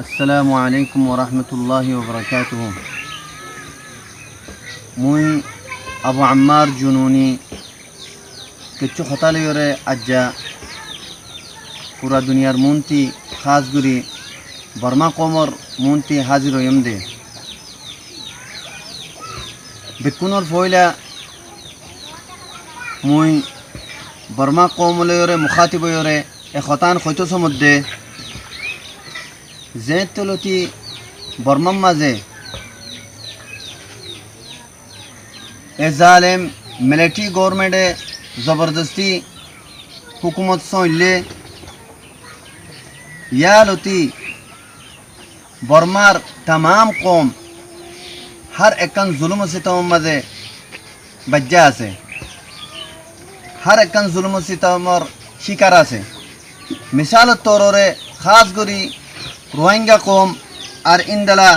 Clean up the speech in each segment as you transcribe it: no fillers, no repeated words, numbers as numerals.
আসসালামু আলাইকুম ওরহমতুল্লাহি ওবরাকাতুহ। মুই আবু আম্মার জুনুনি কিছু হতালয়রে আজ্জা পুরা দুনিয়ার মুন্তি খাস গুরি বর্মা কমর মুন্তি হাজির হইম দে বেকুনর ফয়লা মুই বর্মা কমলয়রে মুখাতিবয়রে এ হতান হইতস মধ্যে যে তলতি বর্মার মাঝে এ জালেম মিলিটারি গভর্নমেন্টে জবরদস্তি হুকুমত সইলে ইয়ালতি বর্মার तमाम কম हर একখান জুলুম সিতম মাঝে বাজ্জা আছে, हर একখান জুলুম সিতমর শিকার আছে। মিসাল তররে খাস করি রোহিঙ্গা কম আর ইন্দালা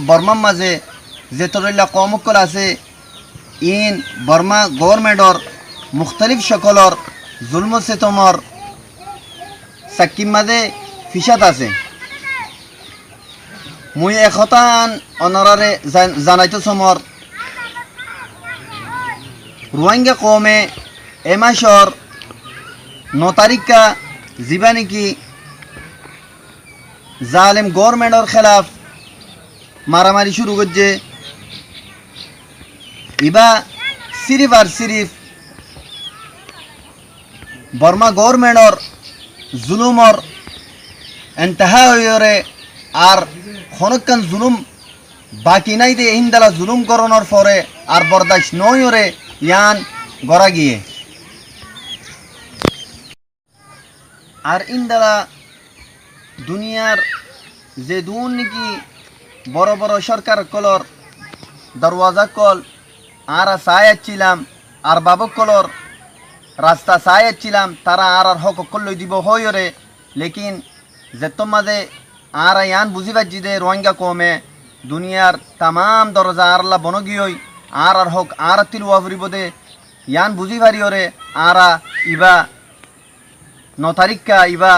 বর্মার মাঝে যে তরইলা কমকল আছে ইন বর্মা গভর্নমেন্টর মুখতালিফ সকলর জুলম সিতমর সাকিম মাঝে ফিসাত আছে। মুই একতান অনরারে জানাইতো সমর রোহিঙ্গা কমে এ মাসর 9 তারিখা যিবা নাকি জালেম গভর্নমেন্টর খেলাফ মারামারি শুরু করছে, ইবা সিরিফ আর সিরিফ বর্মা গভর্নমেন্টর জুলুমর এন্তাহা হইরে আর খনকান জুলুম বাকি নাই দে ইন্দালা জুলুম করণর পরে আর বরদাস্ত নয়রে ইয়ান গড়া গিয়ে আর ইন্দালা দুনিয়ার যে দুন নাকি বড় বড় সরকার কলর দরওয়াজা কল আর সায়াচ্ছিলাম আর বাবক কলর রাস্তা সায়াচ্ছিলাম তারা আর হক কল্লই দিব হইরে, লেকিন যে তোমাদে আর ইয়ান বুঝি পাচ্ছি দে রোহিঙ্গা কমে দুনিয়ার तमाम দরজা আরলা বনগি হই আর হক আর তিলুয়া ফুরিব দে ইয়ান বুঝি পারিওরে আর ইবা 9 তারিখা ইবা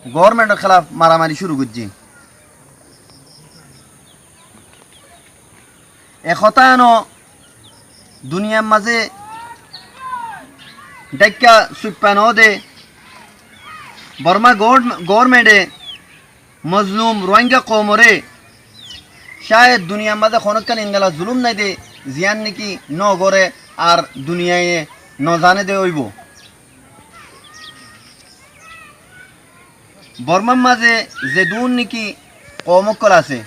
গভর্নমেন্টের খেলাফ মারামারি শুরু করছি। একতানো দুনিয়ার মাঝে ডাক্কা সুপানো দে বর্মা গভর্নমেন্টে মজলুম রোহিঙ্গা কমরে শায়দ দুনিয়ার মাঝে খনকান ইন্দালা জুলুম নাই দে জিয়ান নাকি ন গড়ে আর দুনিয়ায় ন জানে দে হইব। বর্মার মাঝে যে দুন নাকি কমকল আছে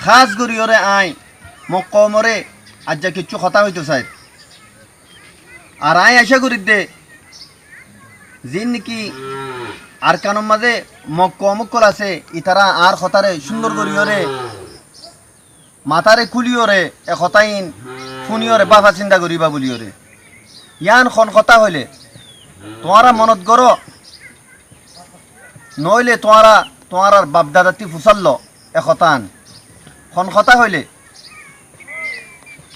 খাস করিওরে আই মোক কমরে আজ কিছু কথা হইতো চাই আর আই আশা করি দে যিন নাকি আর কানোর মাঝে মোক কমকল আছে ইতারা আর কথারে সুন্দর করিওরে মাথারে খুলিওরে এ কথাইন শুনিওরে বাবা চিন্তা করিবা বলিওরে ইয়ান খন কথা হইলে তোমারা মনত করো নইলে তোমার বাপদাদাতি ফুসাল্ল এ কথান খন কথা হইলে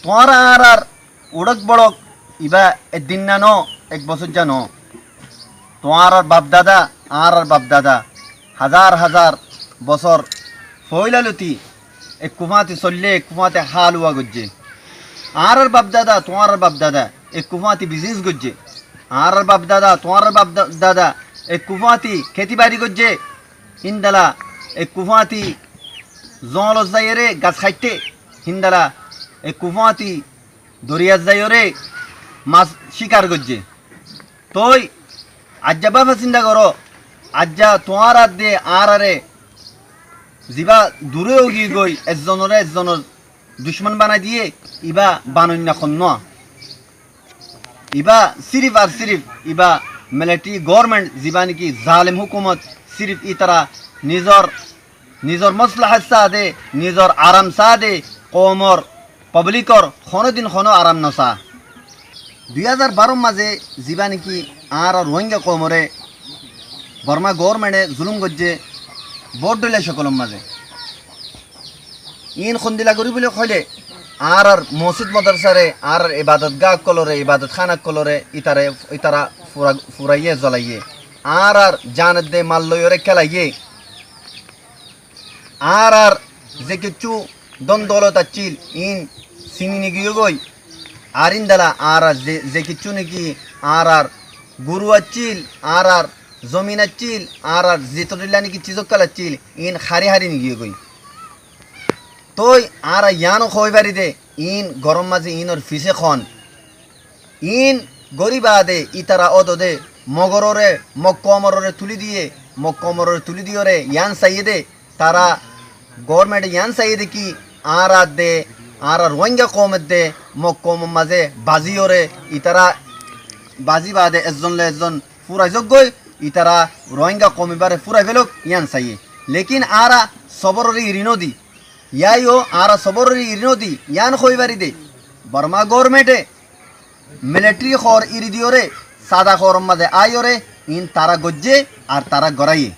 তোমার আর উড়ক বড়ক ইবা একদিন না ন এক বছর জানো তোমার বাপদাদা আর বাপদাদা হাজার হাজার বছর ফইলালতি এক কুমাতে চললে এক কুমাতে হাল হওয়া গজ্জে আর বাপদাদা তোমার বাপদাদা এক কুমাতি বিজনেস গজ্জে আর বাপদাদা তোমার বাপদাদা এক কুফাতি খেতি বাড়ি করছে হিন্দালা এক কুফাতি জল যাইরে গাছ খাইতে হিন্দালা এক কুফাতি দরিয়া যাইরে মাছ শিকার করছে। তই আজ্জা বাবা চিন্তা করো আজ্জা তোমার আর দে আর আরে যিবা দূরে উগি গই একজনের দুশ্মন বানাই দিয়ে ইবা বানন্যা খন্ন ইবা সিরিফ আর সিরিফ ইবা মিলিটারি গভর্নমেন্ট যিবা নাকি জালেম হুকুমত সিরিফ ইতারা নিজর মসলাহাত চাহ দে নিজর আরাম চাহ দে কমর পাবলিকর দিন আরাম নচা 2012 মাঝে যিবা নাকি আর রোহিঙ্গা কমরে বর্মা গভর্নমেন্টে জুলুম করছে ভোট দিলে সকলের মাঝে ইন খন্দিলা করি বলে কইলে আর মসজিদ মাদ্রাসারে আর ইবাদত গাহ কলরে ইবাদত খানা কলরে ইতারা ফুরাইয়ে জ্বলাইয়ে আর জানত দে মাল্লয়রে খেলাইয়ে আর যে কিছু দ্বন্দ্বলত আছিল ইন চিনি নিগিয়ে গই আর ইন্দালা আর যে কিছু নাকি আর গুরু আছিল আর জমিন আছিল আর যেতলা নাকি চিজক কালাচ্ছিল ইন হারি হারি নিগিয়ে গই তই আর ইয়ানো খই পারি দে ইন গরম মাঝে ইনর ফিসে খন ইন গরিবা দে ইতারা অদ দে মগররে মক্কমররে তুলি দিয়ে মক্কমররে তুলি দিয়ে রে ইয়ান চাইয়ে দে তারা গভর্নমেন্ট ইয়ান চাইয়ে দে কি আর দে আর রোহিঙ্গা কমের দে মক্কম মাঝে বাজিওরে ইতারা বাজি বাদে একজন ফুরাই যোগ্যই ইতারা রোহিঙ্গা কমিবারে ফুরাই ফেলক ইয়ান চাইয়ে লেকিন আরা সবররি ইরিনদি ইয়াইও আর সবররি ইরিনদি ইয়ান খইবারি দে বর্মা গভর্নমেন্টে মিলিটারি খর ইরি দিওরে সাদা খরম মাঝে আইওরে ইন তারা গজ্জে আর তারা গড়াইয়ে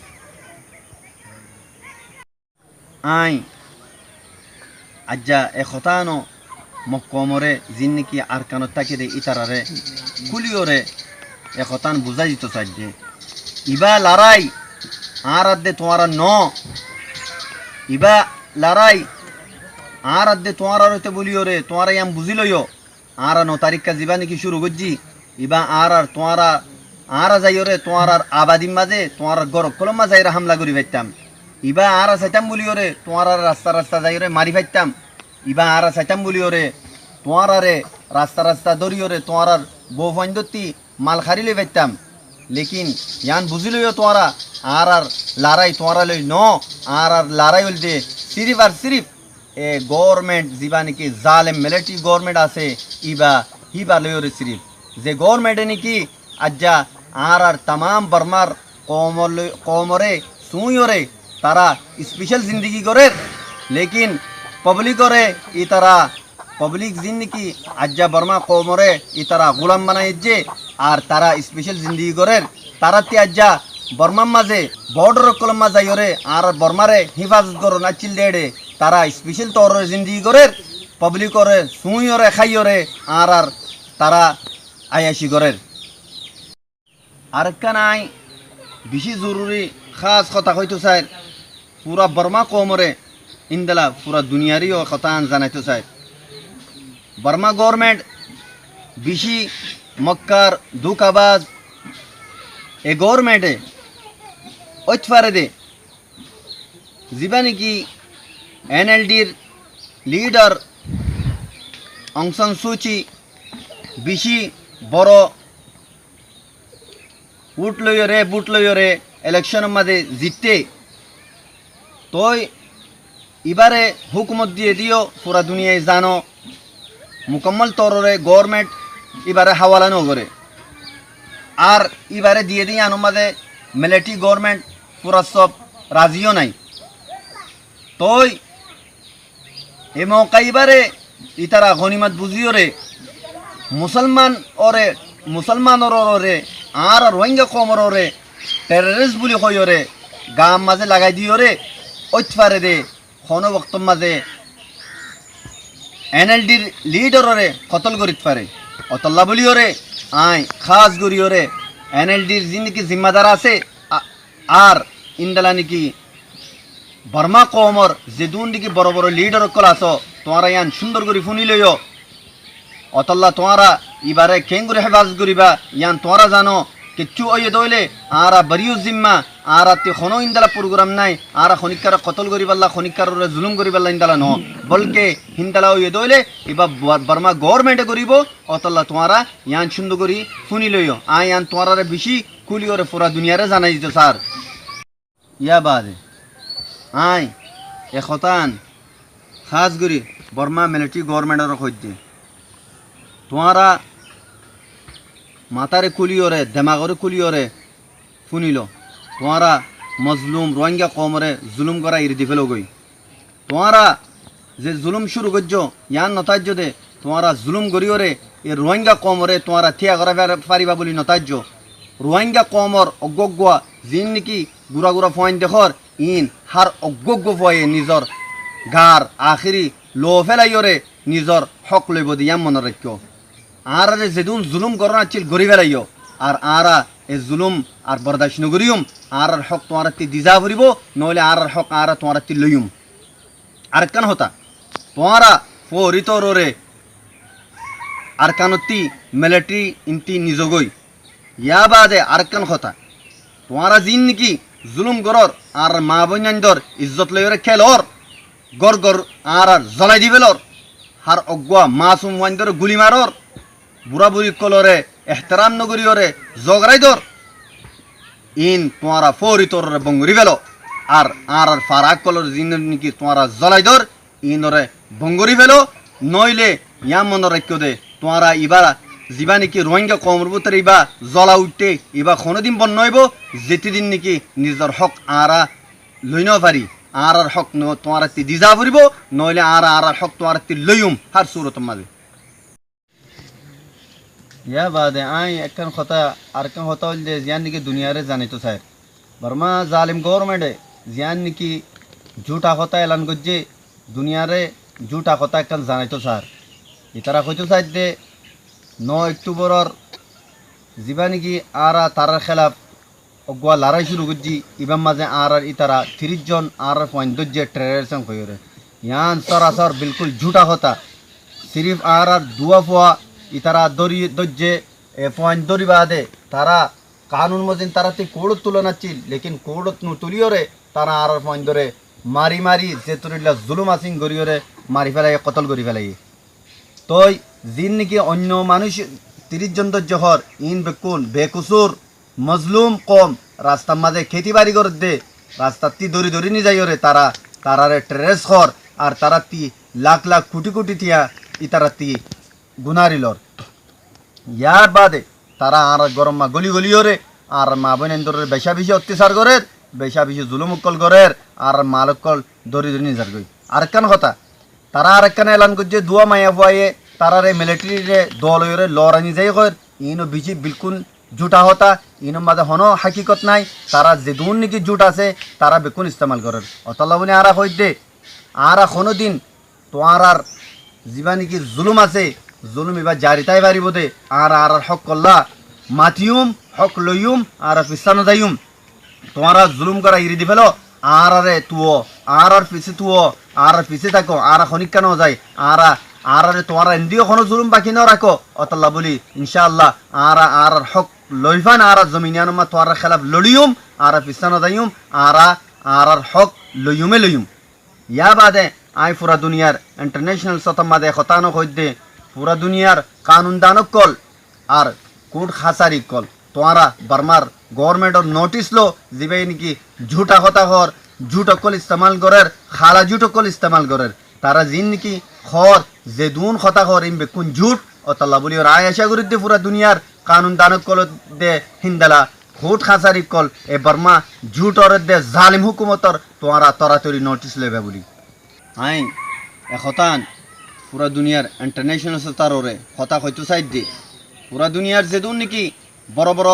আই আজ্জা এ খতানো মক্কমরে জিন নাকি আর কানত তাকে দে ইতারারে কুলিওরে এ খতান বুঝাই দিত চাইছে ইবা লড়াই আর দে তোমার ন ইবা লড়াই আর দে তোমার হইতে বলিওরে তোমার ইয়াম বুঝিলইও আর 9 তারিখ কা যাবা নাকি শুরু করছি ইবা আর তোমার আর যাইওরে তোমার আবাদির মাঝে তোমার গরক কলম মাঝে হামলা করি পাইতাম ইবা আর চাইতাম বলিওরে তোমার রাস্তা রাস্তা যাইরে মারি পাইতাম ইবা আর চাইতাম বলিওরে তোমার রাস্তা রাস্তা দরিওরে তোমার বউ ফাইন্দতি মাল খারিলে পাইতাম লেকিন ইয়ান বুঝিলইও তোমার আর লড়াই তোমার লই ন আর লড়াই হল দে সিরিফ আর সিরিফ এ গভর্নমেন্ট যা নাকি জালেম মিলিটারি গভর্নমেন্ট আছে ইবা হিবা লইরে সিরিফ যে গভর্নমেন্টে নাকি আজ্জা আর তাম বর্মার কমরে সুইরে তারা স্পেশাল জিন্দগি করে লেকিন পাবলিক করে ই তারা পাবলিক জিন্দগি আজ্জা বর্মা কমরে ই তারা গোলাম বানাই যে আর তারা স্পেশাল জিন্দগি করে তারা তে আজ্জা বর্মার মাঝে বর্ডার কলম মাঝে ইরে আর বর্মারে হিফাজত করো না চিল দেড়ে তারা স্পেশাল তর জিন্দগি করে পাবলিক করে সুইরে খাইরে আর তারা আয়াসি করে আরেকটা নাই বেশি জরুরি খাস কথা হইতো স্যার পুরা বর্মা কমরে ইন্দালা পুরা দুনিয়ারও কথা জানাইতো স্যার বর্মা গভর্নমেন্ট বেশি মক্কার দুকাবাজ এ গভর্নমেন্টে ঐতফারে দে যা নাকি এনএলডির লিডার অং সান সুচি বেশি বড় বুট লইরে ইলেকশনের মাঝে জিততে তই এবারে হুকুমত দিয়ে দিও পুরা দুনিয়ায় জানো মুকম্মল তররে গভর্নমেন্ট এবারে হাওয়ালা নগরে আর এবারে দিয়ে দিয়ে আনো মাঝে মিলিটারি গভর্নমেন্ট পুরা সব রাজিও নাই তই এ মৌকা এবারে ইতারা গনিমত বুঝিও রে মুসলমানর রে আর রোহিঙ্গা কমর রে টেররিস্ট বুলি কইও রে গাম মাঝে লাগাই দিও রে ঐতফারে দে কোনো বক্তব্য মাঝে এনএলডির লিডারে কতল করিত পারে অতল্লা বলিও রে আই খাস করিও রে এনএলডির যিনি জিম্মাদার আছে আর ইন্দালা নাকি বর্মা কমর যে দুন নাকি বড় বড় লিডার কল আছো তোমারা ইয়ান সুন্দর করে শুনি লইও অতল্লা তোমারা এবারে কেন করে হেফাজত করিবা ইয়ান তোমারা জানো কিচ্ছু ওয়ে দইলে আর বরিউ জিম্মা আর তে কোনো ইন্দালা প্রোগ্রাম নাই আর খনিকার কতল করিবাল্লা খনিকার জুলুম করিবাল্লা ইন্দালা ন বলকে হিন্দালা ওয়ে দইলে এবা বর্মা গভর্নমেন্টে করিব অতল্লা তোমারা ইয়ান সুন্দর করি শুনি লইও আই ইয়ান তোমারা বেশি কুলিওরে পুরা দুনিয়ারে জানাই দিত স্যার ইয়া বাদে আই এ খতান খাস করি বর্মা মিলিটারি গভর্নমেন্টের খোঁজে তোমারা মাতারে কুলিওরে দেমাগরে কুলিওরে শুনিল তোমারা মজলুম রোহিঙ্গা কমরে জুলুম করা ইরি দি ফেলো গই তোমারা যে জুলুম শুরু করছ ইয়ান নতাজ্য দে তোমারা জুলুম করিওরে এ রোহিঙ্গা কমরে তোমারা থিয়া করা পারিবা বলি নতাজ্য রোহিঙ্গা কমর অজ্ঞা যিন নাকি গুড়া গুড়া ফয়েন দেখর ইন হার অজ্ঞ ফয়ে নিজর গার আখিরি লো ফেলাইরে নিজর হক লইব দিয়াম মনে রাখ আর যেদিন জুলুম করোনা ছিল গড়ি ফেলাইও আর আরা এ জুলুম আর বরদাস্ত নগরিয়ম আর হক তোমার দিজা ভরিব নইলে আর হক আর তোমার লইম আরেকখান হতা তোমারা ফরিতরে আরকানতি মিলিটারি ইন্তি নিজগই ইয়া বাদে আরেকখান কথা তোমারা জিন নাকি জুলুম গরর আর মা বন্যান্দর ইজ্জত লইরে খেলর গর গর আর জ্বলাই দিবেলর হার অগুয়া মাসুম ওয়ান্দর গুলি মারর বুড়া বুড়ি কলরে এহতারাম নগরীয়রে জগরাই দর ইন তোমারা ফরিতরে বঙ্গুরি বেল আর আর ফারাক কলর জিন নাকি তোমারা জ্বলাই দর ইনরে বঙ্গুরি বেল নইলে ইয়া মনে রাখ্য দে তোমারা ইবা যা নাকি রোহিঙ্গা কমর ভিতরে ইবা জ্বলা উঠতে ইবা কোনোদিন বন্ধ হইব যেদিন নাকি নিজের হক আরা লইন পারি আর হক তোমার দিজা ফুরিব নইলে আর হক তোমার লইম হার সুরত মাঝে ইয়া বাদে আই একখান কথা আরেকখান কথা হল যে জিয়ান নাকি দুনিয়ারে জানিত চাই বর্মা জালিম গভর্নমেন্টে জিয়ান নাকি ঝুটা কথা এলান করছে দুনিয়ারে ঝুটা কথা একখান জানাইতো স্যার ইতারা হইতো চাই যে 9 অক্টোবরের যা নাকি আর তার খেলাফ অগুয়া লড়াই শুরু করছি ইবার মাঝে আর ইতারা 30 জন আর পয়েন্ট দজ্জে টেররিজম কইরে ইয়ান সরাসর বিলকুল ঝুটা কথা সিরিফ আর দুয়া ফুয়া ইতারা দরি দজ্জে পয়েন্ট দরি বাদে তারা কানুন মজিন তারা কোড়ত তুলনা ছিল লেকিন কোড়ত নু তুলিওরে তারা আর পয়েন্ট ধরে মারি মারি যে তুলিলা জুলুম আসিং গরিয়রে মারি ফেলাই কতল করি ফেলাই তই জিন নাকি অন্য মানুষ 30 জন দজ্জহর ইন বেকুন বেকুসুর মজলুম কম রাস্তার মাঝে খেতি বাড়ি করে দে রাস্তার তি দড়ি দড়ি নি যাইরে তারা তারারে ট্রেস খর আর তারা তি লাখ লাখ কোটি কোটি থিয়া ইতারা তি গুনারিলর ইয়ার বাদে তারা আর গরম মা গলি গলিওরে আর মা বোনেন্দরের বেশা বেশি অত্যাচার করে বেশা বেশি জুলুমকল করে আর মালকল দড়ি দড়ি নিজার গই আরেকখান কথা তারা আরেকখান এলান করছে দুয়া মায়া ফুয়াইয়ে তারারে মিলিটারিরে দল হয়ে লড়ানি যাই কর ইনো বিচি বিলকুল জুটা হতা ইনোর মাঝে হনো হাকিকত নাই তারা যেদুন নাকি জুট আছে তারা বেকুন ইস্তেমাল করেন অতলা বলে আর হই দে আর কোনো দিন তোমার আর যা নাকি জুলুম আছে জুলুম এবার জারিতাই পারিব দে আর আর হক করলা মাতিউম হক লইম আর পিছানো যাইম তোমারা জুলুম করা ইরি দি ফেলো আর আরে তুও আর পিছে তুও আর পিছে থাকো আর খনিক কেন যায় আর আর তোমারা এন্দিও কোনো জুলুম বাকি না রাখো অতল্লা বলি ইনশাআল্লাহ আর হক লইফান আর জমিনিয়ান মা তোয়ার খেলাফ লড়িউম আর পিছানো যাইম আর হক লইমে লইম ইয়া বাদে আই পুরা দুনিয়ার ইন্টারন্যাশনাল সতম মাদে খতানো কইদে পুরা দুনিয়ার কানুন দানক কল আর কোর্ট খাসারি কল তোরা বার্মার গভর্নমেন্টর নোটিস লো জিবে নাকি ঝুটা কথা হর ঝুটকল ইস্তেমাল করের খালা ঝুটকল ইস্তেমাল করের তারা জিন নাকি খর যেদুন কথা হর ইম বেকুন ঝুট অতল্লা বলি ওর আয় আশা করি দে পুরা দুনিয়ার কানুন দানক কল দে হিন্দালা কোর্ট খাসারি কল এ বার্মা ঝুট ওর দে জালিম হুকুমতর তোরা তরাতরি নোটিস লেবে বলি আইন এখতান পুরা দুনিয়ার ইন্টারন্যাশনাল সতার ওরে কথা হয়তো সাইড দি পুরা দুনিয়ার যেদুন নাকি বড় বড়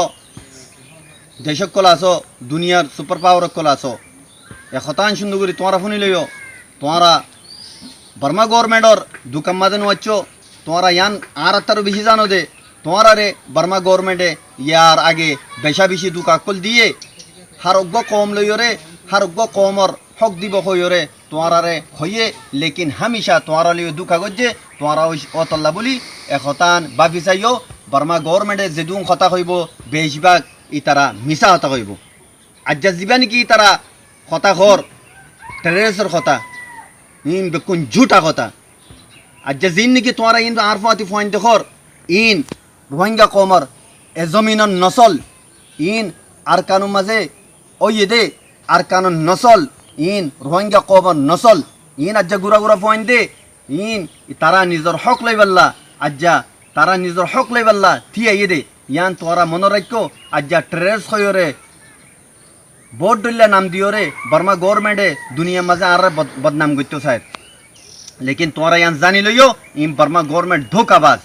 দেশক কল আছো দুনিয়ার সুপার পাওয়ার কল আছো এখতান সুন্দর করি তোমরা শুনি লইও তোমরা বার্মা গভর্নমেন্টর দুকাম মাদে নোয়াচ্ছ তোমরা ইয়ান আর তারও বেশি জানো দে তোমরা রে বার্মা গভর্নমেন্টে ইয়ার আগে বেশা বেশি দুকাকল দিয়ে হারোগ্য কম লইরে হারোগ্য কমর হক দিব হইরে তোমরা রে হইয়ে লেকিন হামেশা তোমরা লিয়ে দুকা গজ্জে তোমরা অতল্লা বলি এখতান বাফি চাইও বার্মা গভর্নমেন্টে যেদুন কথা কইব বেশিরভাগ ইতারা মিছা কথা কইব আজ্জা যা নাকি তারা কথা ঘর টেররিস্টর কথা ইন বেকুন ঝুটা কথা আজ্জা জিন নাকি তোমরা ইন আর ফাতি পয়েন্ট দেখর ইন রোহিঙ্গা কমর এ জমিনন নসল ইন আর কানুন মাঝে ওই দে আর কানুন নসল ইন রোহিঙ্গা কমর নসল ইন আজ্জা গুড়া গুড়া পয়েন্ট দে ইন তারা নিজের হক লইবাল্লা আজ্জা তারা নিজের হক লইবাল্লা থিয়া দে ইয়ান তোরা মনে রাখো আজ্জা টেররিস্ট হইরে ভোট দিল্লা নাম দিওরে বার্মা গভর্নমেন্টে দুনিয়া মাঝে আর বদনাম করতে চায় লেকিন তোরা ইয়ান জানি লইও ইম বার্মা গভর্নমেন্ট ধোকাবাজ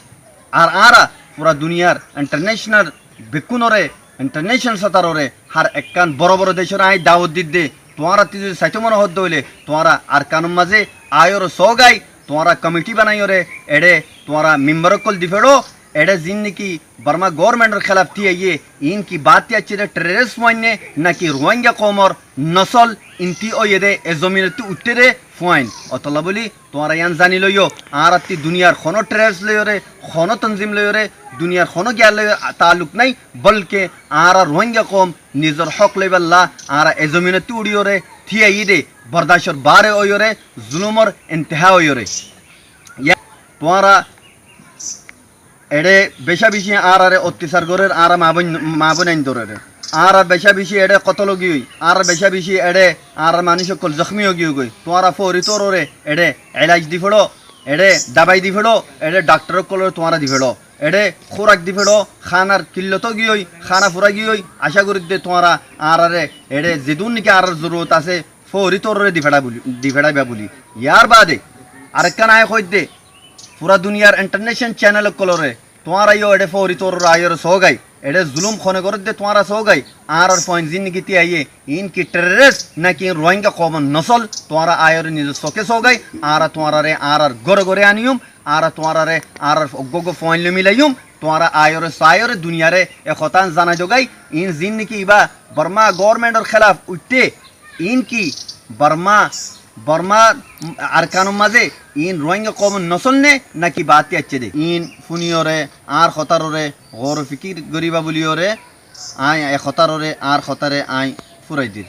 আর পুরা দুনিয়ার ইন্টারন্যাশনাল বেকুনরে ইন্টারন্যাশনাল সতাররে হার একখান বড় বড় দেশের আই দাওয়াত দিতে তোরা যদি সাইতো মনে হদ হইলে তোরা আর কানুন মাঝে আয়র সগাই তোরা কমিটি বানাইরে এড়ে তোরা মেম্বার কল দিফেড়ো एडे जिन की बर्मा गवर्नमेंट खिलाफ थी ये इनकी बात अच्छी टेररिस्ट वाइने न कि रोहिंग्या कौमर नसल इनती ओ ये दे ए जमीन तू उठते रे फाइन अतला बोली तुम्हारा यान जानी लो यो आरती दुनियार खनो टेररिस्ट ले रे खनो तंजीम ले रे दुनियार खनो क्या ले ताल्लुक नहीं बल्कि आरा रोहिंग्या कौम निजर हक ले बल्ला आरा ए जमीन तू उड़ियो रे थी ये दे बर्दाश्त बारे ओ यो रे जुल्म और इंतहा ओ यो रे या तुम्हारा एडे बेशा बिशी आरे अत्याचार करे आरा माबन आइन धरे आर बेशा बिशी एडे कतल गई आर बेशा बिशी एडे आर मानुष कल जख्मी हो गई तुम्हारा फौरी तौर रे एडे इलाज दी फेड़ो एडे दवाई दी फेड़ो एडे डॉक्टर कल तुम्हारा दी फेड़ो एडे खुराक दी फेड़ो खानार किल्लत गई खाना फुरा गई आशा करी दे तुम्हारा आर रे एडे जिदुन के आर जरूरत आसे फौरी तौर रे दी फेड़ा बोली यार बादे आरेक्का नाय खोज दे पूरा दुनियार इंटरनेशनल चैनल कलरे तुम्हारा यो एडे फौरी तौर आयर सो गई एडे जुलुम खोने कर दे तुम्हारा सो गई आर पॉइंट जिंदगी ती आइए इनकी टेररिस्ट न कि रोहिंग्या कौमन नसल तुम्हारा आयर निज सोके सो गई आर तुम्हारा रे आर गोरे गोरे आनियुम आर तुम्हारा रे आर गो फॉइन ले मिलायुम तुम्हारा आयर सायर दुनिया रे एक खतान जाना जो गई इन जिंदगी बा बर्मा गवर्नमेंट और खिलाफ उठते इनकी बर्मा अरकानों मजे इन रोहिंग्या कौम नसल ने न की बातें अच्छे दे इन फुनियो रे आर खतर रे गौर फिकिर गरीबा बोलियो रे आय खतर रे आर खतरे आय फुराई दिल